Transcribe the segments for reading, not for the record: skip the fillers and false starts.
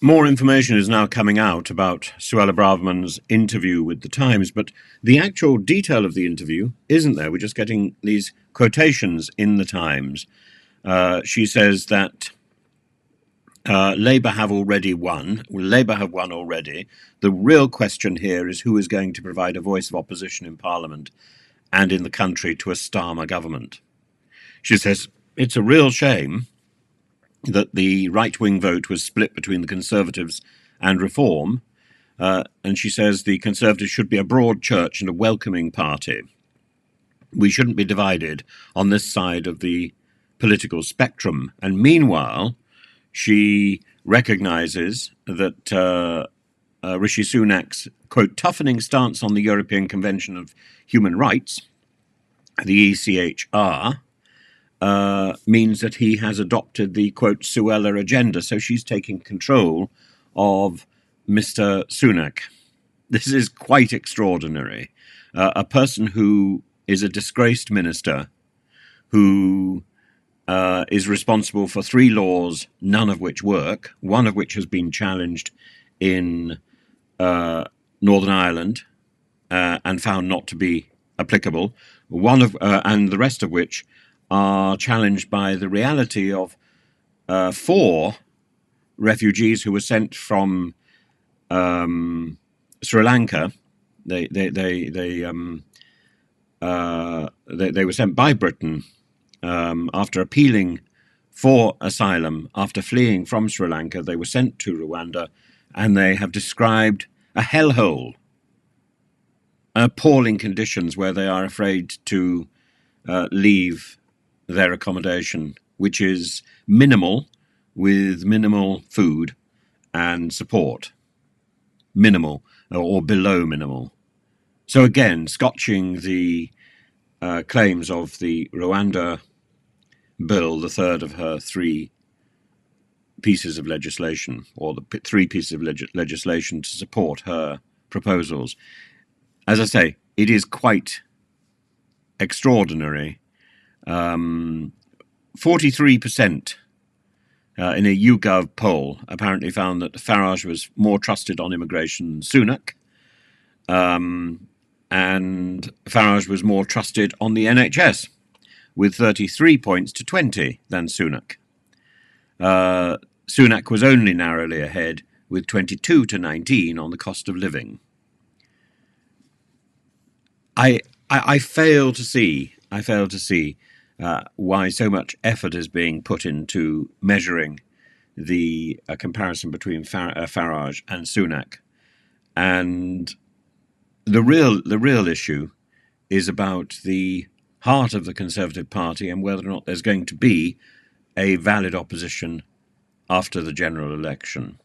More information is now coming out about Suella Braverman's interview with the Times, but the actual detail of the interview isn't there. We're just getting these quotations in the Times. She says that Labour have already won. Labour have won already. The real question here is who is going to provide a voice of opposition in Parliament and in the country to a Starmer government. She says it's a real shame that the right-wing vote was split between the Conservatives and Reform, and she says the Conservatives should be a broad church and a welcoming party. We shouldn't be divided on this side of the political spectrum. And meanwhile, she recognises that Rishi Sunak's, quote, toughening stance on the European Convention of Human Rights, the ECHR, means that he has adopted the, quote, Suella agenda. So she's taking control of Mr. Sunak. This is quite extraordinary. A person who is a disgraced minister, who is responsible for 3 laws, none of which work, one of which has been challenged in Northern Ireland and found not to be applicable, and the rest of which are challenged by the reality of 4 refugees who were sent from Sri Lanka. They were sent by Britain after appealing for asylum, after fleeing from Sri Lanka. They were sent to Rwanda, and they have described a hellhole, appalling conditions where they are afraid to leave their accommodation, which is minimal, with minimal food and support, minimal or below minimal. So again, scotching the claims of the Rwanda bill, the third of her 3 pieces of legislation, or the 3 pieces of legislation to support her proposals. As I say, it is quite extraordinary. 43% in a YouGov poll apparently found that Farage was more trusted on immigration than Sunak, and Farage was more trusted on the NHS, with 33 points to 20 than Sunak. Sunak was only narrowly ahead, with 22 to 19 on the cost of living. I fail to see why so much effort is being put into measuring the comparison between Farage and Sunak, and the real issue is about the heart of the Conservative Party and whether or not there's going to be a valid opposition after the general election.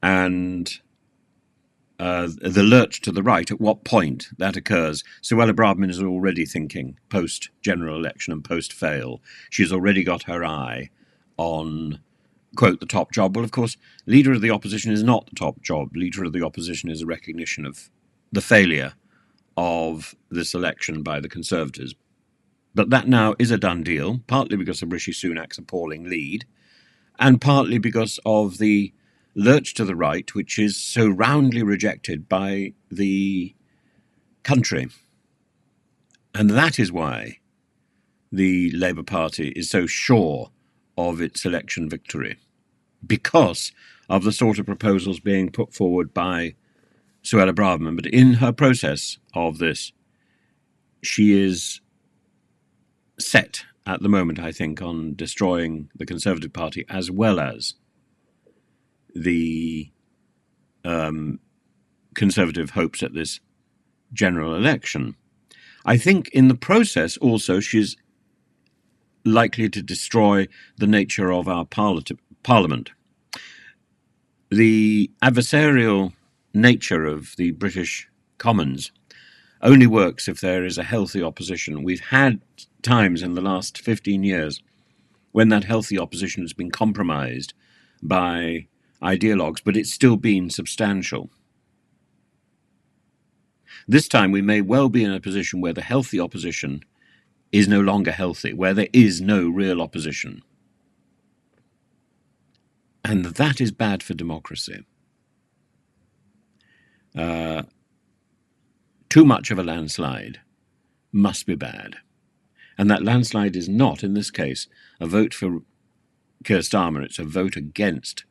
And the lurch to the right, at what point that occurs. Suella Braverman is already thinking post-general election and post-fail. She's already got her eye on, quote, the top job. Well, of course, leader of the opposition is not the top job. Leader of the opposition is a recognition of the failure of this election by the Conservatives. But that now is a done deal, partly because of Rishi Sunak's appalling lead, and partly because of the lurch to the right, which is so roundly rejected by the country. And that is why the Labour Party is so sure of its election victory, because of the sort of proposals being put forward by Suella Braverman. But in her process of this, she is set at the moment, I think, on destroying the Conservative Party as well as the Conservative hopes at this general election. I think in the process also she's likely to destroy the nature of our Parliament. The adversarial nature of the British Commons only works if there is a healthy opposition. We've had times in the last 15 years when that healthy opposition has been compromised by ideologues, but it's still been substantial. This time we may well be in a position where the healthy opposition is no longer healthy, where there is no real opposition. And that is bad for democracy. Too much of a landslide must be bad. And that landslide is not, in this case, a vote for Keir Starmer. It's a vote against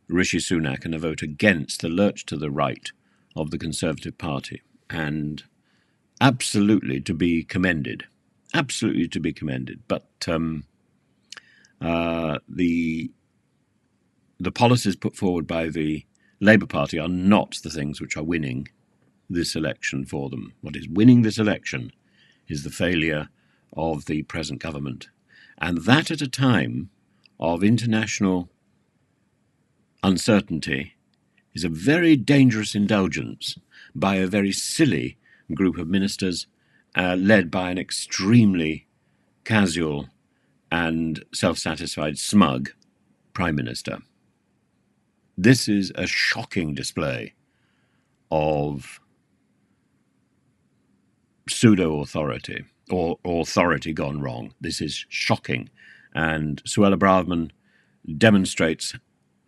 Rishi Sunak and a vote against the lurch to the right of the Conservative Party. And absolutely to be commended. Absolutely to be commended. But the policies put forward by the Labour Party are not the things which are winning this election for them. What is winning this election is the failure of the present government. And that at a time of international uncertainty is a very dangerous indulgence by a very silly group of ministers led by an extremely casual and self-satisfied smug Prime Minister. This is a shocking display of pseudo-authority, or authority gone wrong. This is shocking. And Suella Braverman demonstrates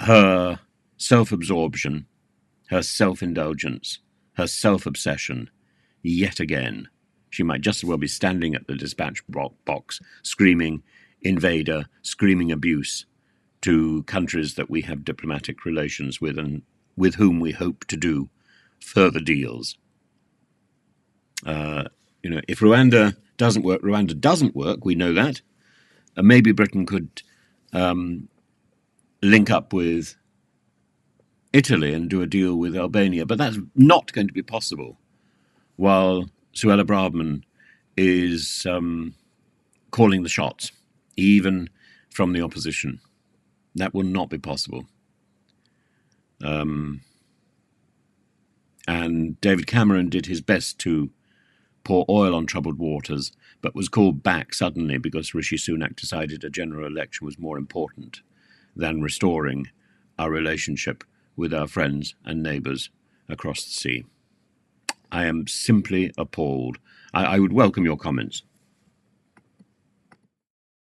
her self-absorption, her self-indulgence, her self-obsession yet again. She might just as well be standing at the dispatch box screaming invader, screaming abuse to countries that we have diplomatic relations with and with whom we hope to do further deals. If Rwanda doesn't work, we know that. Maybe Britain could link up with Italy and do a deal with Albania, but that's not going to be possible while Suella Braverman is calling the shots, even from the opposition. That will not be possible. And David Cameron did his best to pour oil on troubled waters, but was called back suddenly because Rishi Sunak decided a general election was more important than restoring our relationship with our friends and neighbours across the sea. I am simply appalled. I would welcome your comments.